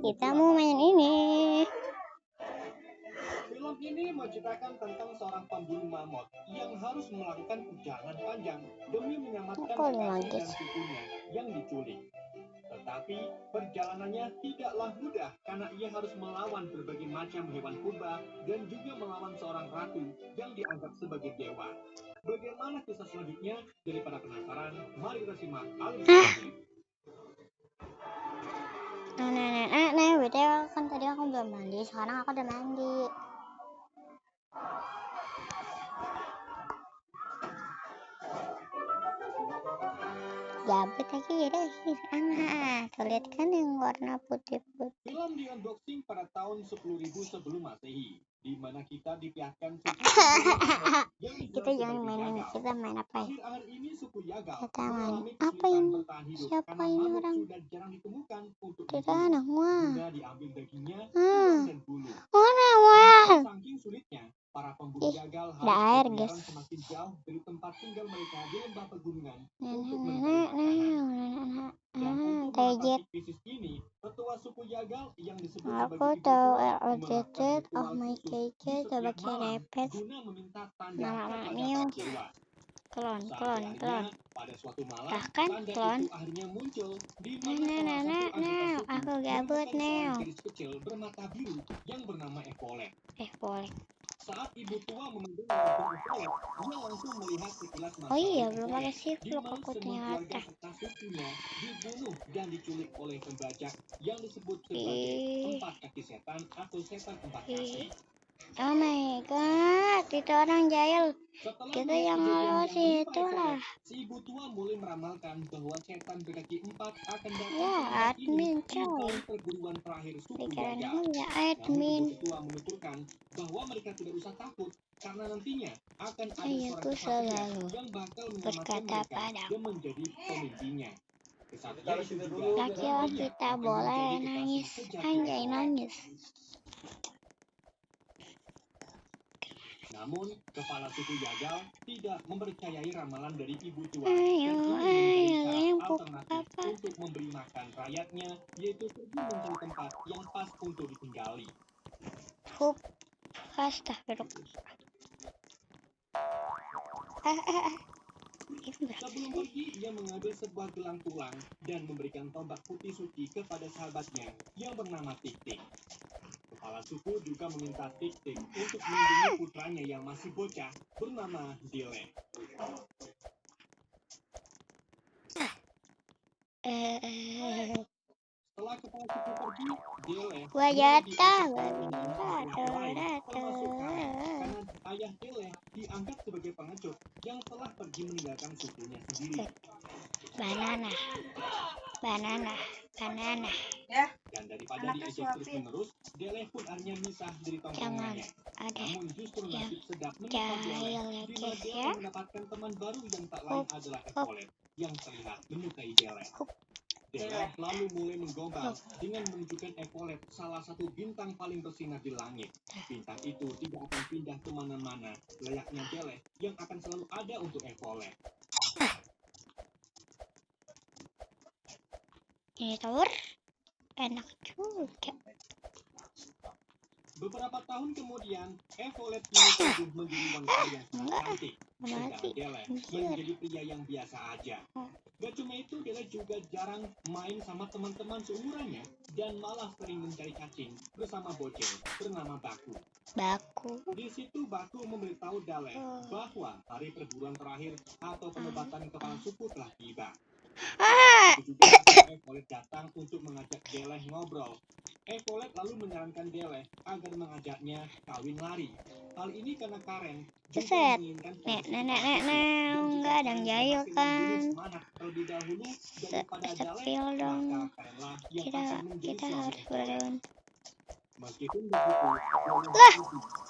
kita mau main ini. Film ini menceritakan tentang seorang pemburu mamut yang harus melakukan perjalanan panjang demi menyelamatkan kekasih dan sukunya yang diculik. Tetapi perjalanannya tidaklah mudah karena ia harus melawan berbagai macam hewan purba dan juga melawan seorang ratu yang dianggap sebagai dewa. Bagaimana kisah selanjutnya? Daripada penasaran, mari kita simak alur cerita. Nah, BTW kan tadi aku belum mandi, sekarang aku udah mandi. Gabut lagi ya deh, tuh lihat kan yang warna putih-putih. Film di unboxing pada tahun 10.000 sebelum Masehi, di mana kita dipiahkan kita jangan main ini, kita main apa ya? Akhir-akhir ini suku Yagal Kita main mengalami apa kesulitan ini? bertahan hidup Siapa karena ini mamut orang? sudah jarang ditemukan untuk Tidak ada wah. guna diambil dagingnya, tulang dan bulu. Wah. Saking sulitnya, para pemburu Yagal harus berkeliaran semakin jauh dari tempat tinggal mereka di lembah pegunungan untuk mencari makanan. Dan untuk mengatasi krisis ini, ketua suku Yagal yang disebut sebagai tahu ROTT oh my KK coba cerepet guna meminta tanda nama kepada dewa. klon Pada suatu malam, bahkan klon itu akhirnya muncul di mana aku gabut gadis kecil bermata biru yang bernama Evolet. Saat ibu tua memandang wajah Evolet, dia langsung melihat sekilas mata. Oh iya, belum pakai siflo aku ternyata. Sukunya dibunuh dan diculik oleh pembajak yang disebut sebagai empat kaki setan atau setan empat kaki. Oh my god, itu orang jahil. Kita yang lolos itulah. Si ibu tua mulai meramalkan bahwa setan berkaki empat akan datang ya admin coy. perburuan terakhir suku Yagal. Ya admin. Ibu tua menuturkan bahwa mereka tidak usah takut karena nantinya akan ada Ayahku selalu yang bakal berkata padaku dan menjadi pemimpinnya. Laki-laki kita boleh nangis, anjay nangis. Namun, kepala suku Yagal tidak mempercayai ramalan dari ibu tua. Ayo, yang alternatif untuk memberi makan rakyatnya, yaitu pergi mencari tempat yang pas untuk ditinggali. Sebelum pergi, ia mengambil sebuah gelang tulang dan memberikan tombak putih suci kepada sahabatnya yang bernama Tik-Tik. Kepala suku juga meminta Tik-Tik untuk melindungi putranya yang masih bocah bernama Dile. Setelah kepala suku pergi, Dile karena ayah Dile dianggap sebagai pengecut yang telah pergi meninggalkan sukunya sendiri. Banana. Dan daripada diejek terus-menerus, Dele pun akhirnya misah dari tongkrongannya. Namun justru nasib sedap menimpa Dele mendapatkan teman baru yang tak lain adalah Evolet yang terlihat menyukai Dele. Dele lalu mulai menggombal dengan menunjukkan Evolet salah satu bintang paling bersinar di langit. Bintang itu tidak akan pindah kemana-mana, layaknya Dele yang akan selalu ada untuk Evolet. Ini tower enak juga. Beberapa tahun kemudian, Evolet tumbuh menjadi wanita yang sangat cantik. Sedangkan Dele menjadi pria yang biasa aja. Gak cuma itu, Dele juga jarang main sama teman-teman seumurannya dan malah sering mencari cacing bersama bocil bernama Baku. Di situ Baku memberitahu Dele bahwa hari perburuan terakhir atau penobatan kepala suku telah tiba. Evolet datang untuk mengajak Dele ngobrol. Evolet lalu menyarankan Dele agar mengajaknya kawin lari. Hal ini karena Karen juga menginginkan enggak ada yang jahil kan. Terlebih dahulu daripada Sepil dong. Kita harus berlawan. Meskipun begitu,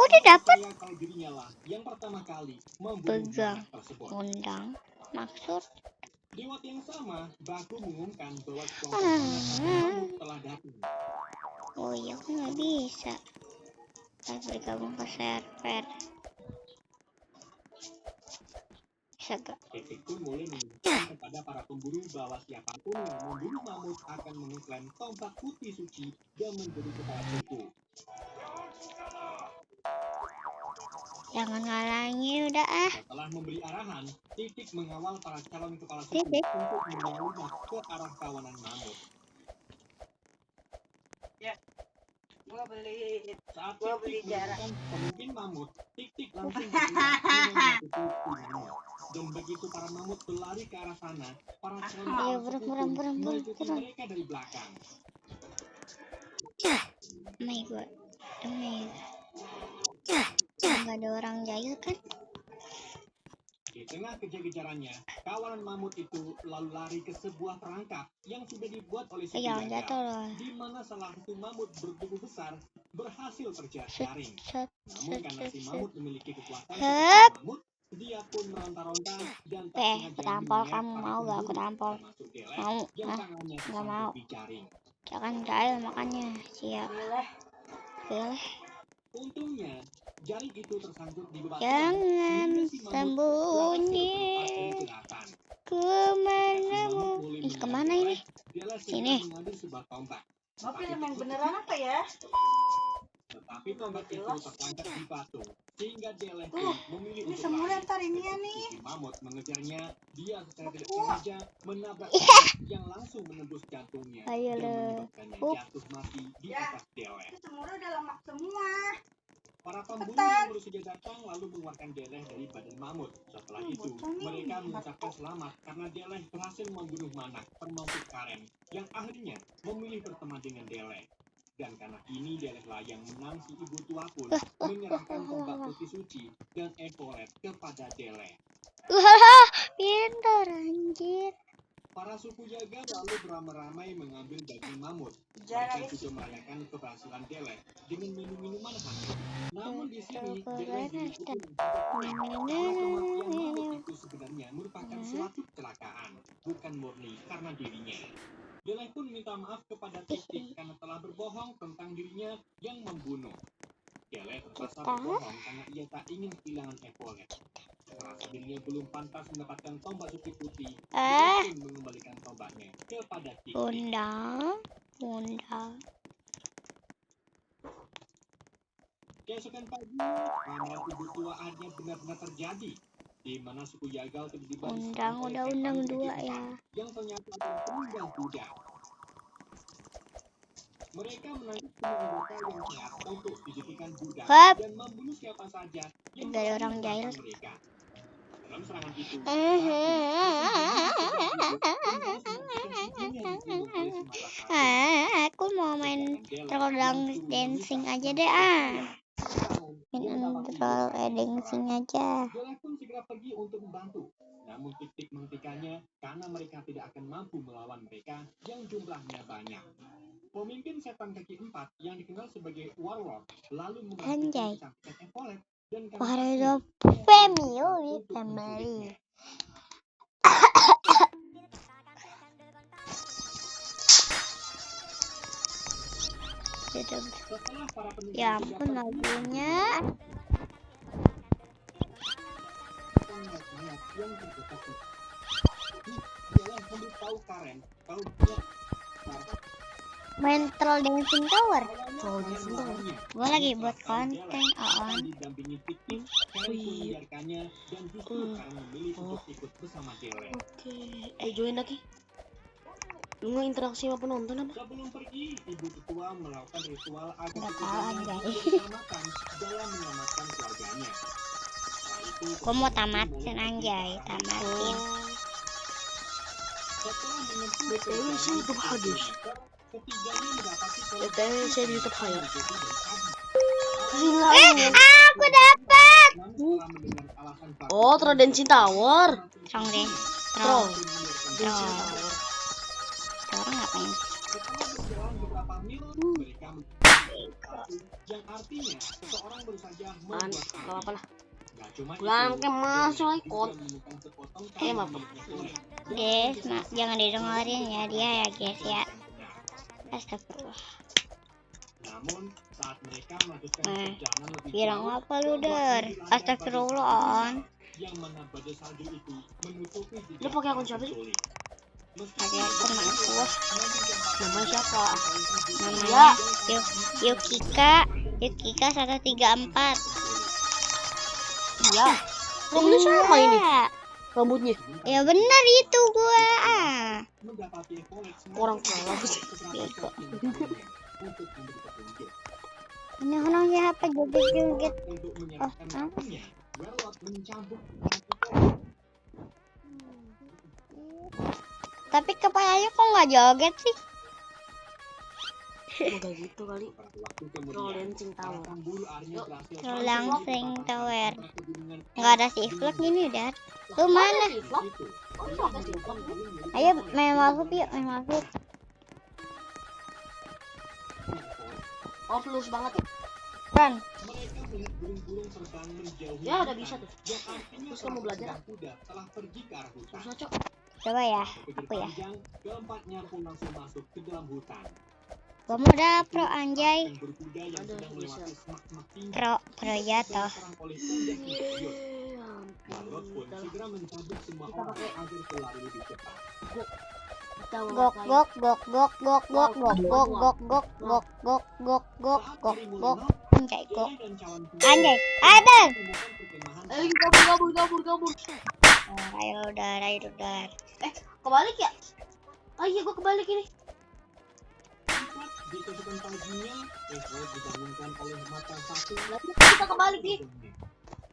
udah dapat kalau dirinya lah yang pertama kali pegang undang maksud. Di waktu yang sama, Baku mengumumkan bahwa kelompok telah datang. Oh iya, aku nggak bisa. Harus bergabung ke server. Bisa gak? Titik pun mulai menunjukkan kepada para pemburu bahwa siapapun yang membunuh mamut akan mengklaim tombak putih suci dan menjadi kepala suku. Jangan ngalangi udah ah. Setelah memberi arahan, Titik mengawal para calon kepala suku Titik. untuk menyalurnya ke arah kawanan mamut. Saat Titik menemukan pemimpin mamut, Titik langsung memasuki timnya. Dan begitu para mamut berlari ke arah sana, para calon Ayo kepala suku buram. mengikuti mereka dari belakang. Oh my god. Nggak ada orang jahil kan? Di tengah kejar-kejarannya, kawanan mamut itu lalu lari ke sebuah perangkap yang sudah dibuat oleh suku Jangan jagal, jatuh loh. di mana salah satu mamut bertubuh besar berhasil terjaring. Namun karena si mamut memiliki kekuatan seperti mamut, dia pun meronta-ronta dan tak sengaja Tampol menyeret kamu para mau gak aku pemburu, tampol? termasuk Delek Mau? yang Ah, tangannya nggak tersangkut mau. di jaring. Jangan jahil makanya. Siap. Boleh. Untungnya, jaring itu tersangkut di bebatuan Jangan sehingga si mamut sembunyi. berhasil terlepas dari jeratan. Kemana-mu? Ih, kemana ini? Sini. Mengambil sebuah tombak. Mau film yang beneran apa ya? Tetapi tombak itu tertangkap di batu, sehingga Delek memilih Ini untuk semua lari. ntar ini ya nih. Si mamut mengejarnya, dia secara tidak sengaja menabrak tombak yang langsung menembus jantungnya Ayo dan lo. menyebabkannya jatuh mati di atas Delek. Itu semua udah lemak semua. Para pemburu yang baru saja datang lalu mengeluarkan Delek dari badan mamut. Setelah itu, mereka mengucapkan selamat karena Delek berhasil membunuh Manak, pemampus Karen, yang akhirnya memilih berteman dengan Delek. Dan karena ini Deleklah yang menang, si ibu tua pun menyerahkan tombak putih suci dan epolet kepada Delek. Wah, pintar anjir. Para suku jaga lalu beramai-ramai mengambil daging mamut. Mereka juga merayakan keberhasilan Delek dengan minum-minuman hangat. Namun di sini Delek dihukum karena kematian mamut itu sebenarnya merupakan suatu kecelakaan, bukan murni karena dirinya. Delek pun minta maaf kepada Titik karena telah berbohong tentang dirinya yang membunuh. Delek terpaksa berbohong karena ia tak ingin kehilangan epolet. Merasa dirinya belum pantas mendapatkan tombak suci putih, Delek pun mengembalikan tombaknya kepada Titik. Bunda. Keesokan pagi, pameran ibu tua akhirnya benar-benar terjadi, di mana suku jagal tiba-tiba Undang 2 ya. yang ternyata adalah penunggang kuda. Mereka menangkap semua anggota yang sehat untuk dijadikan budak dan membunuh siapa saja yang Gak ada orang jahil. mereka. Dalam serangan itu, Aku mau main troll dancing aja deh Main troll dancing aja. Delek pun segera pergi untuk membantu. Namun Titik menghentikannya karena mereka tidak akan mampu melawan mereka yang jumlahnya banyak. Pemimpin setan kaki 4 yang dikenal sebagai Warlock lalu membantu kesakitan epolet dan Warlock family. Ya ampun lagunya. Main troll dancing tower. Gue lagi buat konten on. Oke, join lagi. Lu nggak interaksi sama penonton apa? Sebelum pergi, ibu tua melakukan ritual agar Nggak tahu anjay. dalam menyelamatkan keluarganya. Gue mau tamatin anjay, tamatin. Setelah menempuh BTW sih YouTube habis. ketiganya mendapati BTW saya di YouTube high. Aku dapat. Oh, Troll Dancing Tower. Song deh. Troll Troll. Dancing Tower. Orang ngapain? Setelah berjalan beberapa mil, mereka yang artinya seseorang baru saja Nggak apa-apa lah. cuma Pulang ke masuk ikut. maaf. Guys, jangan didengerin ya dia ya guys ya. Astagfirullah. Namun saat mereka melanjutkan Nah, perjalanan lebih bilang jauh, apa lu der? Astagfirullah on. yang mana badai salju itu menutupi Dia pakai akun siapa sih? Pakai akun aku. Namanya siapa? Namanya Yukika 134. Iya. Rambutnya sama ini. Iya. Rambutnya. Ya benar itu gua. Orang salah sih. Bego. Ini orang siapa joget-joget? Oh, apa? Tapi kepalanya kok nggak joget sih? Udah gitu kali. Rolling Tower. Langsing Tower. Nggak ada si vlog ini, Dar. Lu mana? Vlog? Oh, itu apa sih vlog? Ayo main masuk yuk, main masuk. Oh, plus banget ya. Ran, Ya udah bisa tuh. Terus kamu belajar. Susah cok. coba ya. Aku ya. Keempatnya pun langsung masuk ke dalam hutan. Kamu udah pro anjay. Aduh, bisa. Pro jatuh. Marlot pun segera mencabut semua orang agar pelari lebih cepat. Gok gok gok gok gok gok gok gok gok gok gok gok gok gok gok gok anjay gok anjay ada. Kabur. Ayo udah. Kebalik ya? Oh iya, gua kebalik ini. Di keesokan paginya, Edward dibangunkan oleh mata satu. Kita kebalik nih.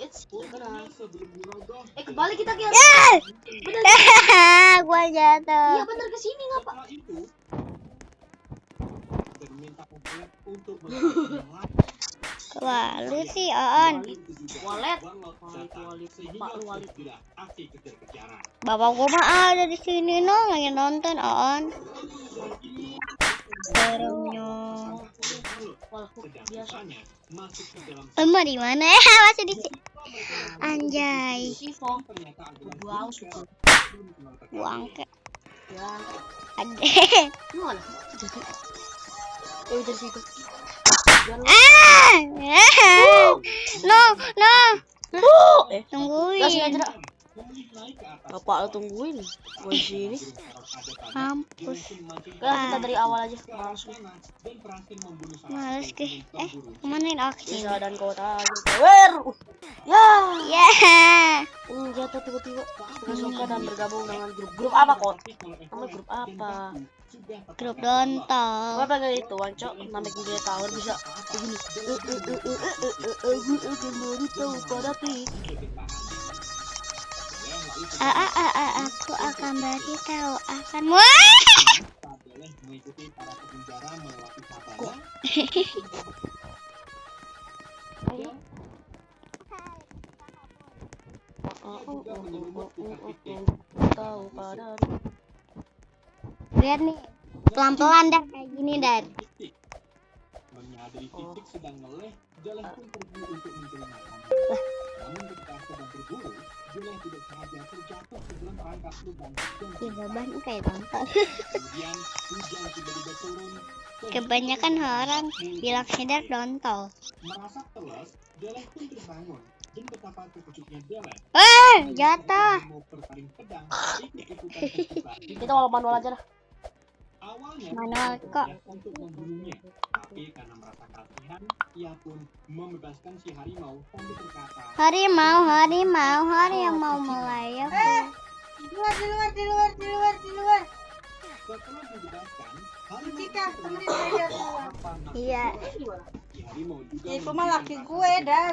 Benar. Sebelum dirogoh, Kebalik kita Kian. Bener. Gua jatuh. Iya bener, kesini ngapa? setelah itu berminta Edward untuk melakukan Wah, lu sih On. Walet. sehingga Pak lu walet. terjadilah aksi kejar-kejaran. Bapak gua mah ada di sini lagi nonton On. Seremnya. Sedang sisanya masuk ke dalam Emang di mana ya? Masih di sini. Anjay. Sifong. ternyata adalah Gua suka. Buang ke. Ya. Ade. Lu mana? Dari situ. Ah! No. Tungguin. Gas aja dah. Bapak lu tungguin. Gua di sini. Mampus. Gas kita dari awal aja. Males ke. Kemanain aksi? Bisa dan kota. Power. Ya. Ya. Jatuh tiba-tiba. Kita suka dan bergabung dengan grup apa kok? Nama grup apa? Grup Dontol. Gua pengen itu, Wancok. Namek dia tower bisa begini. Aku akan beritahu pada Pik. Aku akan beritahu akan. Wah! mengikuti para penjara melewati savana. Tahu pada Lihat nih, pelan-pelan dah kayak gini dan. Menyadari titik sedang meleleh, Jaleh pun pergi untuk mencari makanan. Namun ketika sedang berburu, Jaleh tidak sengaja terjatuh ke dalam perangkap lubang dan Ya beban kayak Dontol. kemudian hujan tiba-tiba turun. Kebanyakan orang bilang sadar Dontol. Merasa telas, Jaleh pun terbangun. Dan betapa terkejutnya Jaleh. Jatuh. Mau berpaling pedang, ikut-ikutan terjebak. kita manual aja lah. Awalnya Manual kok. untuk membunuhnya, tapi karena merasa kasihan, ia pun membebaskan si harimau sambil berkata, Harimau yang mau melayang. Di luar. setelah dibebaskan, harimau Cika, itu temenin ternyata saya apa keluar. maksud Iya. si harimau juga Ya itu mah laki gue, Dar.